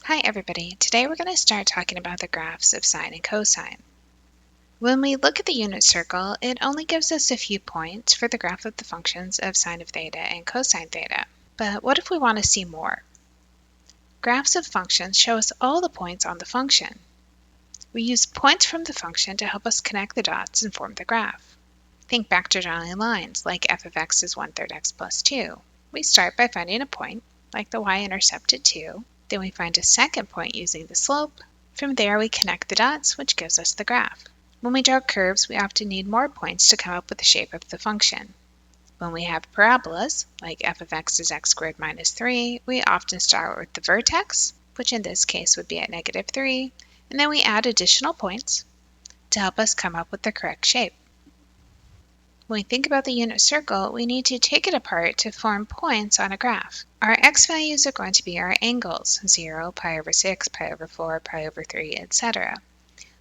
Hi everybody, today we're going to start talking about the graphs of sine and cosine. When we look at the unit circle, it only gives us a few points for the graph of the functions of sine of theta and cosine theta. But what if we want to see more? Graphs of functions show us all the points on the function. We use points from the function to help us connect the dots and form the graph. Think back to drawing lines, like f of x is 1/3 x plus 2. We start by finding a point, like the y-intercept at 2. Then we find a second point using the slope. From there we connect the dots, which gives us the graph. When we draw curves, we often need more points to come up with the shape of the function. When we have parabolas, like f of x is x squared minus 3, we often start with the vertex, which in this case would be at -3, and then we add additional points to help us come up with the correct shape. When we think about the unit circle, we need to take it apart to form points on a graph. Our x values are going to be our angles, 0, pi over 6, pi over 4, pi over 3, etc.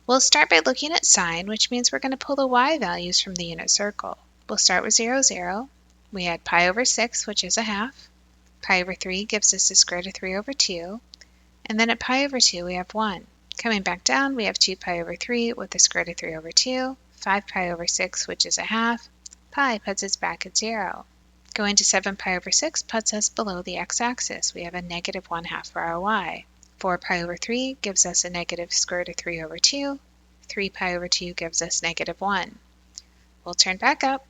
We'll start by looking at sine, which means we're going to pull the y values from the unit circle. We'll start with 0, 0. We add pi over 6, which is a half. Pi over 3 gives us the square root of 3 over 2. And then at pi over 2, we have 1. Coming back down, we have 2 pi over 3 with the square root of 3 over 2. 5 pi over 6, which is a half. Pi puts us back at 0. Going to 7 pi over 6 puts us below the x-axis. We have a -1/2 for our y. 4 pi over 3 gives us a negative square root of 3 over 2. 3 pi over 2 gives us -1. We'll turn back up.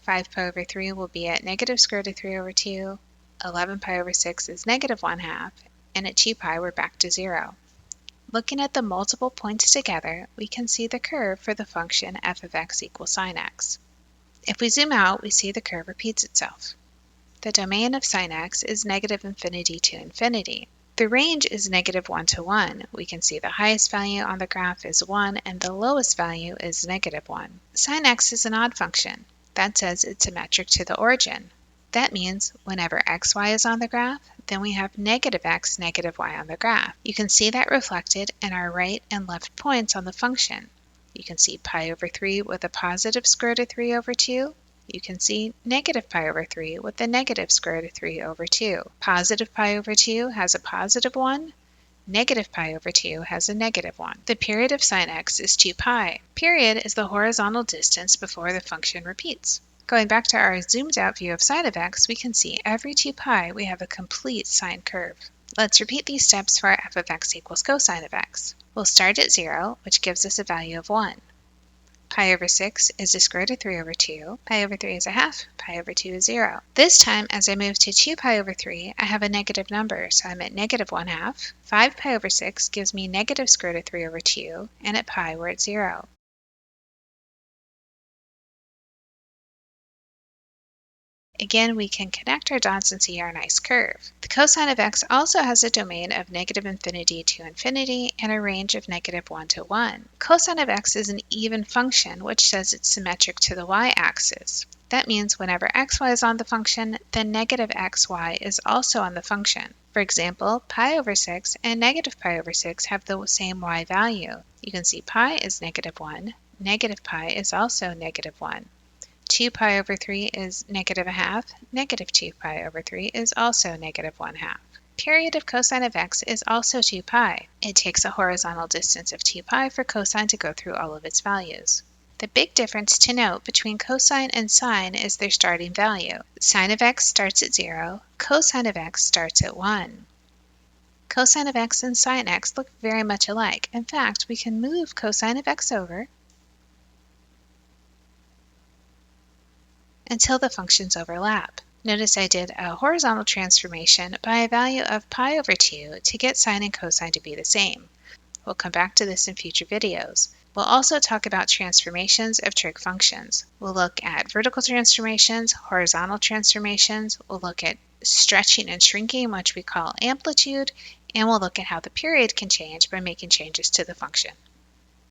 5 pi over 3 will be at negative square root of 3 over 2. 11 pi over 6 is -1/2. And at 2 pi we're back to 0. Looking at the multiple points together, we can see the curve for the function f of x equals sine x. If we zoom out, we see the curve repeats itself. The domain of sine x is -infinity to infinity. The range is -1 to 1. We can see the highest value on the graph is 1 and the lowest value is -1. Sine x is an odd function. That says it's symmetric to the origin. That means whenever xy is on the graph, then we have -x, -y on the graph. You can see that reflected in our right and left points on the function. You can see pi over 3 with a positive square root of 3 over 2. You can see negative pi over 3 with the negative square root of 3 over 2. Positive pi over 2 has a positive 1. Negative pi over 2 has a -1. The period of sine x is 2 pi. Period is the horizontal distance before the function repeats. Going back to our zoomed out view of sine of x, we can see every 2 pi we have a complete sine curve. Let's repeat these steps for our f of x equals cosine of x. We'll start at 0, which gives us a value of 1. Pi over 6 is the square root of 3 over 2. Pi over 3 is a half. Pi over 2 is 0. This time, as I move to 2 pi over 3, I have a negative number, so I'm at -1/2. 5 pi over 6 gives me negative square root of 3 over 2, and at pi we're at 0. Again, we can connect our dots and see our nice curve. The cosine of x also has a domain of -infinity to infinity and a range of -1 to 1. Cosine of x is an even function, which says it's symmetric to the y-axis. That means whenever xy is on the function, then -xy is also on the function. For example, pi over 6 and negative pi over 6 have the same y value. You can see pi is -1, negative pi is also -1. 2 pi over 3 is -1/2, negative 2 pi over 3 is also -1/2. Period of cosine of x is also 2 pi. It takes a horizontal distance of 2 pi for cosine to go through all of its values. The big difference to note between cosine and sine is their starting value. Sine of x starts at 0, cosine of x starts at 1. Cosine of x and sine x look very much alike. In fact, we can move cosine of x over until the functions overlap. Notice I did a horizontal transformation by a value of pi over 2 to get sine and cosine to be the same. We'll come back to this in future videos. We'll also talk about transformations of trig functions. We'll look at vertical transformations, horizontal transformations, we'll look at stretching and shrinking, which we call amplitude, and we'll look at how the period can change by making changes to the function.